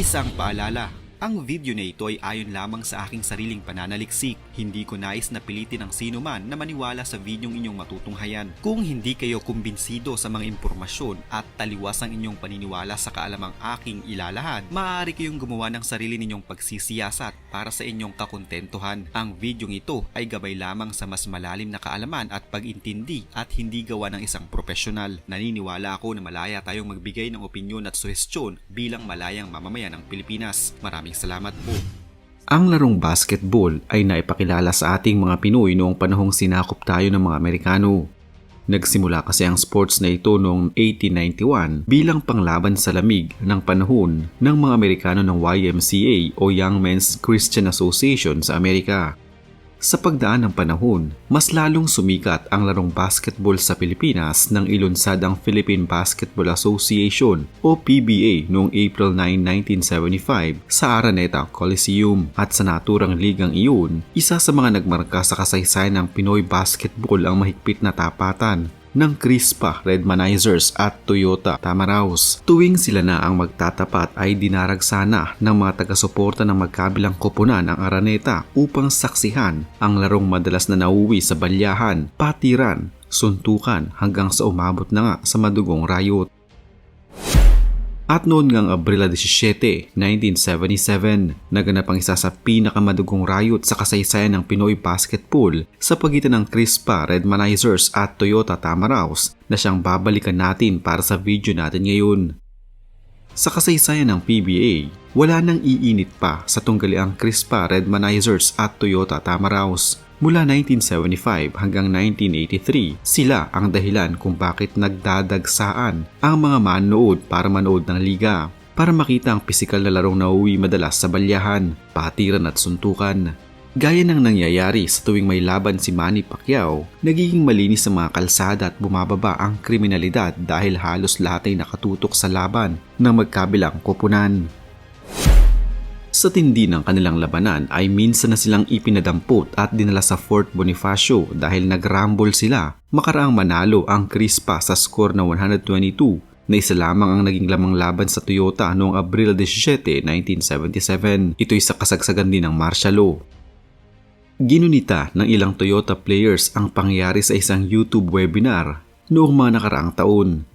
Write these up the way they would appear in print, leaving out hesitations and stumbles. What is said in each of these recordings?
Isang paalala, ang video na ito ay ayon lamang sa aking sariling pananaliksik. Hindi ko nais na pilitin ang sino man na maniwala sa videong inyong matutunghayan. Kung hindi kayo kumbinsido sa mga impormasyon at taliwas ang inyong paniniwala sa kaalamang aking ilalahad, maaari kayong gumawa ng sarili ninyong pagsisiyasat para sa inyong kakontentuhan. Ang videong ito ay gabay lamang sa mas malalim na kaalaman at pag-intindi at hindi gawa ng isang profesional. Naniniwala ako na malaya tayong magbigay ng opinyon at suhestyon bilang malayang mamamayan ng Pilipinas. Maraming salamat po. Ang larong basketball ay naipakilala sa ating mga Pinoy noong panahong sinakop tayo ng mga Amerikano. Nagsimula kasi ang sports na ito noong 1891 bilang panglaban sa lamig ng panahon ng mga Amerikano ng YMCA o Young Men's Christian Association sa Amerika. Sa pagdaan ng panahon, mas lalong sumikat ang larong basketball sa Pilipinas nang ilunsad ang Philippine Basketball Association o PBA noong April 9, 1975 sa Araneta Coliseum. At sa naturang ligang iyon, isa sa mga nagmarka sa kasaysayan ng Pinoy basketball ang mahigpit na tapatan ng Crispa Redmanizers at Toyota Tamaraos. Tuwing sila na ang magtatapat ay dinaragsana ng mga taga-suporta ng magkabilang koponan ang Araneta upang saksihan ang larong madalas na nauwi sa balyahan, patiran, suntukan hanggang sa umabot na nga sa madugong riot. At noon ngang Abril 17, 1977, naganap ang isa sa pinakamadugong riot sa kasaysayan ng Pinoy basketball sa pagitan ng Crispa Redmanizers at Toyota Tamaraos na siyang babalikan natin para sa video natin ngayon. Sa kasaysayan ng PBA, wala nang iinit pa sa tunggaliang Crispa Redmanizers at Toyota Tamaraos. Mula 1975 hanggang 1983, sila ang dahilan kung bakit nagdadagsaan ang mga manood para manood ng liga, para makita ang pisikal na larong nauwi madalas sa balyahan, patiran at suntukan. Gaya ng nangyayari sa tuwing may laban si Manny Pacquiao, nagiging malinis sa mga kalsada at bumababa ang kriminalidad dahil halos lahat ay nakatutok sa laban ng magkabilang koponan. Sa tindi ng kanilang labanan ay minsan na silang ipinadampot at dinala sa Fort Bonifacio dahil nagrambol sila. Makaraang manalo ang Crispa sa score na 122 na isa lamang ang naging lamang laban sa Toyota noong Abril 17, 1977. Ito'y sa kasagsagan din ng martial law. Ginunita ng ilang Toyota players ang pangyayari sa isang YouTube webinar noong mga nakaraang taon.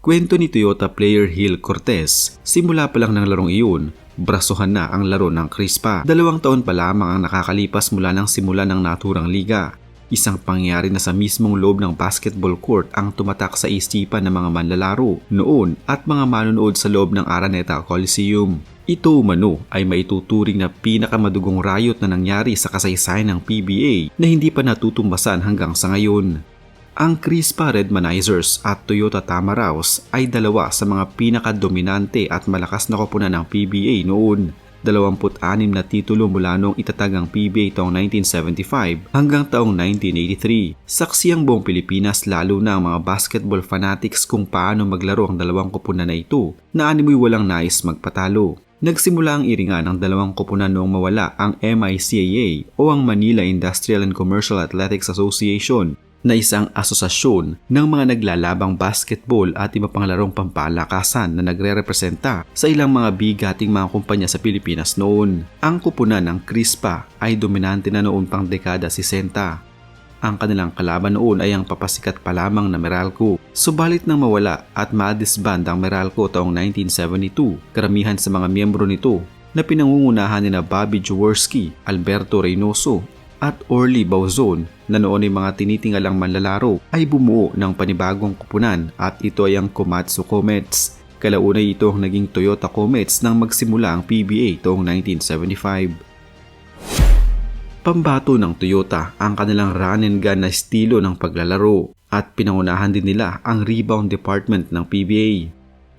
Kwento ni Toyota player Hill Cortez, simula pa lang ng larong iyon, brasuhan na ang laro ng Crispa. 2 taon pa lamang ang nakakalipas mula ng simula ng naturang liga. Isang pangyayari na sa mismong loob ng basketball court ang tumatak sa isipan ng mga manlalaro noon at mga manonood sa loob ng Araneta Coliseum. Ito umano ay maituturing na pinakamadugong riot na nangyari sa kasaysayan ng PBA na hindi pa natutumbasan hanggang sa ngayon. Ang Crispa Redmanizers at Toyota Tamaraos ay dalawa sa mga pinakadominante at malakas na koponan ng PBA noon. 26 na titulo mula noong itatag ang PBA taong 1975 hanggang taong 1983. Saksi ang buong Pilipinas lalo na ang mga basketball fanatics kung paano maglaro ang dalawang koponan na ito na animoy walang nais magpatalo. Nagsimula ang iringan ng dalawang koponan noong mawala ang MICAA o ang Manila Industrial and Commercial Athletics Association na isang asosasyon ng mga naglalabang basketball at iba pang larong pampalakasan na nagre-representa sa ilang mga bigating mga kumpanya sa Pilipinas noon. Ang koponan ng Crispa ay dominante na noon pang dekada 60. Ang kanilang kalaban noon ay ang papasikat pa lamang na Meralco. Subalit nang mawala at ma-disband ang Meralco taong 1972, karamihan sa mga miyembro nito na pinangungunahan ni Bobby Jaworski, Alberto Reynoso at Orly Bauzon na noon ay mga tinitingalang manlalaro ay bumuo ng panibagong koponan at ito ay ang Komatsu Comets. Kalaunay ito ang naging Toyota Comets nang magsimula ang PBA taong 1975. Pambato ng Toyota ang kanilang run and gun na estilo ng paglalaro at pinangunahan din nila ang rebound department ng PBA.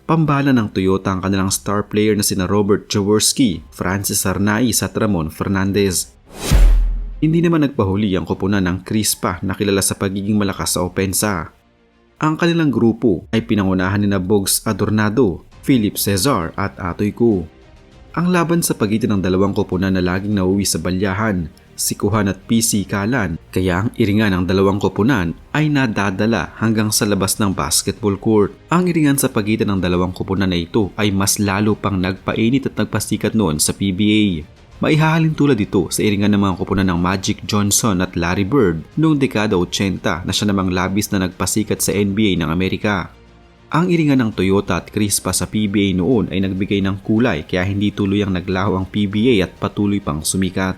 Pambala ng Toyota ang kanilang star player na sina Robert Jaworski, Francis Arnaiz at Ramon Fernandez. Hindi naman nagpahuli ang koponan ng Crispa na kilala sa pagiging malakas sa opensa. Ang kanilang grupo ay pinangunahan ni Bogs Adornado, Philip Cesar at Atoy Ko. Ang laban sa pagitan ng dalawang koponan na laging nauwi sa balyahan sikuhan at pisikalan, kaya ang iringan ng dalawang koponan ay nadadala hanggang sa labas ng basketball court. Ang iringan sa pagitan ng dalawang koponan na ito ay mas lalo pang nagpainit at nagpasikat noon sa PBA. Maihahalin tulad dito sa iringan ng mga koponan ng Magic Johnson at Larry Bird noong dekada 80 na siya namang labis na nagpasikat sa NBA ng Amerika. Ang iringan ng Toyota at Crispa sa PBA noon ay nagbigay ng kulay kaya hindi tuluyang naglaho ang PBA at patuloy pang sumikat.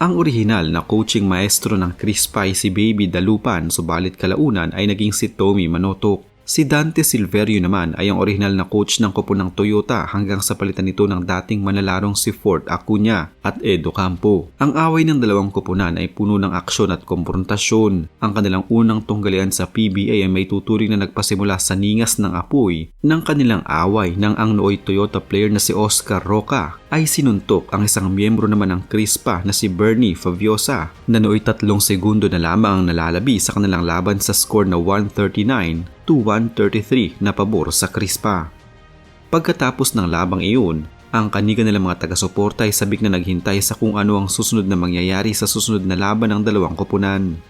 Ang orihinal na coaching maestro ng Crispa ay si Baby Dalupan, subalit kalaunan ay naging si Tommy Manotok. Si Dante Silverio naman ay ang orihinal na coach ng koponang Toyota hanggang sa palitan nito ng dating manalarong si Fort Acuña at Edo Campo. Ang away ng dalawang koponan ay puno ng aksyon at konfrontasyon. Ang kanilang unang tunggalian sa PBA ay may tuturing na nagpasimula sa ningas ng apoy ng kanilang away nang ang nooy Toyota player na si Oscar Roca ay sinuntok ang isang miyembro naman ng Crispa na si Bernie Faviosa na nooy 3 segundo na lamang ang nalalabi sa kanilang laban sa score na 139 to 133 na pabor sa Crispa. Pagkatapos ng labang iyon, ang kaniga nilang mga taga-suporta ay sabik na naghintay sa kung ano ang susunod na mangyayari sa susunod na laban ng dalawang koponan.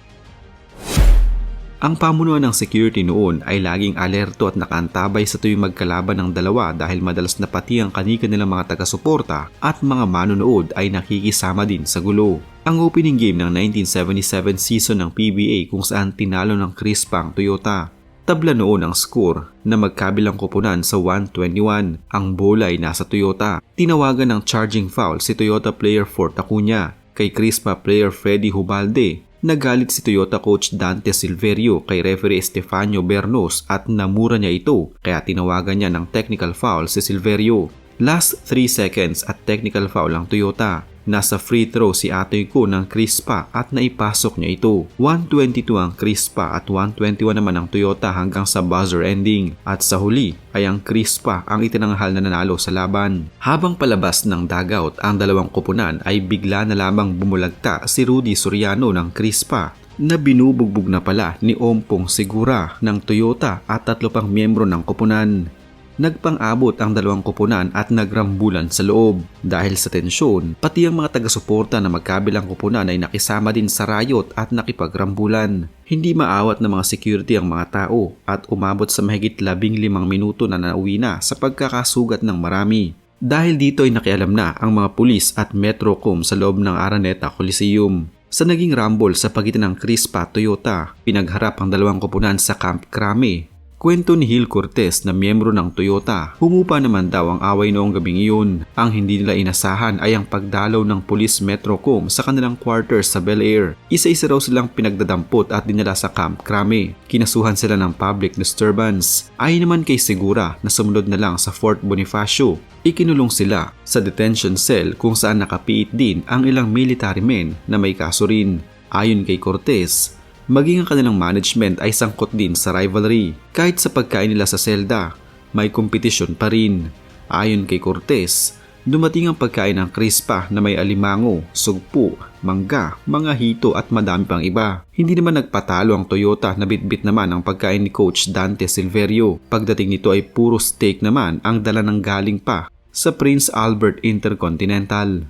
Ang pamunuan ng security noon ay laging alerto at nakaantabay sa tuwing magkalaban ng dalawa dahil madalas na pati ang kaniga nilang mga taga-suporta at mga manonood ay nakikisama din sa gulo. Ang opening game ng 1977 season ng PBA kung saan tinalo ng Crispa ang Toyota. Tabla noon ang score na magkabilang koponan sa 121. Ang bola ay nasa Toyota. Tinawagan ng charging foul si Toyota player Fort Acuña kay Crispa player Freddy Hubalde. Nagalit si Toyota coach Dante Silverio kay referee Estefanio Bernos at namura niya ito kaya tinawagan niya ng technical foul si Silverio. Last 3 seconds at technical foul ang Toyota. Nasa free throw si atoy ko ng Crispa at naipasok niya ito. 122 ang Crispa at 121 naman ang Toyota hanggang sa buzzer ending. At sa huli ay ang Crispa ang itinanghal na nanalo sa laban. Habang palabas ng dugout ang dalawang koponan ay bigla na lamang bumulagta si Rudy Soriano ng Crispa na binubugbog na pala ni Ompong Segura ng Toyota at 3 pang miyembro ng koponan. Nagpang-abot ang dalawang koponan at nagrambulan sa loob. Dahil sa tensyon, pati ang mga taga-suporta na magkabilang koponan ay nakisama din sa riot at nakipagrambulan. Hindi maawat ng mga security ang mga tao at umabot sa mahigit 15 minuto na nauwi na sa pagkakasugat ng marami. Dahil dito ay nakialam na ang mga pulis at Metrocom sa loob ng Araneta Coliseum. Sa naging rumble sa pagitan ng Crispa at Toyota, pinagharap ang dalawang koponan sa Camp Crame. Kwento ni Gil Cortez na miyembro ng Toyota, humupa naman daw ang away noong gabing iyon. Ang hindi nila inasahan ay ang pagdalaw ng Police Metrocom sa kanilang quarters sa Bel Air. Isa-isa raw silang pinagdadampot at dinala sa Camp Crame. Kinasuhan sila ng public disturbance. Ayon naman kay Segura na sumunod na lang sa Fort Bonifacio. Ikinulong sila sa detention cell kung saan nakapiit din ang ilang military men na may kaso rin. Ayon kay Cortez, maging ang kanilang management ay sangkot din sa rivalry. Kahit sa pagkain nila sa selda, may kompetisyon pa rin. Ayon kay Cortez, dumating ang pagkain ng Crispa na may alimango, sugpo, mangga, mga hito at madami pang iba. Hindi naman nagpatalo ang Toyota na bitbit naman ang pagkain ni Coach Dante Silverio. Pagdating nito ay puro steak naman ang dala ng galing pa sa Prince Albert Intercontinental.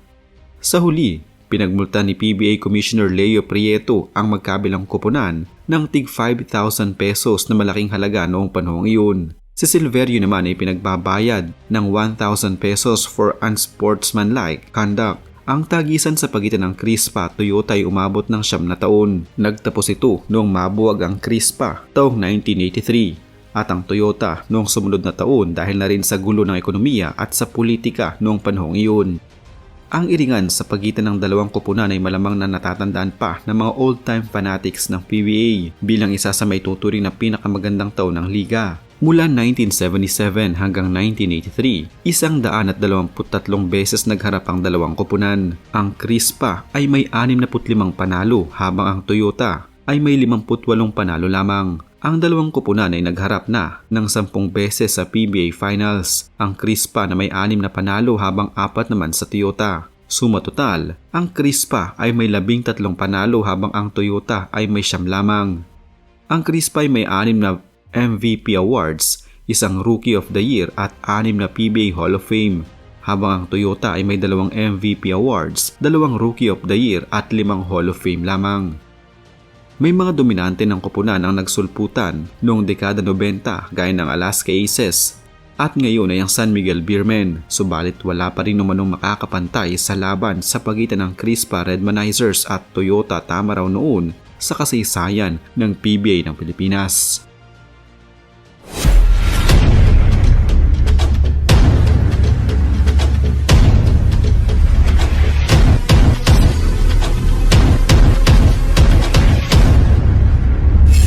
Sa huli, pinagmulta ni PBA Commissioner Leo Prieto ang magkabilang koponan ng tig 5,000 pesos na malaking halaga noong panahong iyon. Si Silverio naman ay pinagbabayad ng 1,000 pesos for unsportsmanlike conduct. Ang tagisan sa pagitan ng Crispa at Toyota ay umabot ng 9 na taon. Nagtapos ito noong mabuwag ang Crispa taong 1983 at ang Toyota noong sumunod na taon dahil na rin sa gulo ng ekonomiya at sa politika noong panahong iyon. Ang iringan sa pagitan ng dalawang koponan ay malamang na natatandaan pa ng mga old-time fanatics ng PBA bilang isa sa may tuturing na pinakamagandang taon ng liga. Mula 1977 hanggang 1983, 123 beses nagharap ang dalawang koponan. Ang Crispa ay may 65 panalo habang ang Toyota ay may 58 panalo lamang. Ang dalawang koponan ay nagharap na ng 10 beses sa PBA Finals. Ang Crispa na may 6 na panalo habang 4 naman sa Toyota. Suma total, ang Crispa ay may 13 panalo habang ang Toyota ay may 9 lamang. Ang Crispa ay may 6 na MVP awards, isang Rookie of the Year at 6 na PBA Hall of Fame. habang ang Toyota ay may 2 MVP awards, 2 Rookie of the Year at 5 Hall of Fame lamang. May mga dominante ng koponan ang nagsulputan noong dekada 90 gaya ng Alaska Aces at ngayon ay ang San Miguel Beermen, subalit wala pa rin umanong makakapantay sa laban sa pagitan ng Crispa Redmanizers at Toyota Tamaraw noon sa kasaysayan ng PBA ng Pilipinas.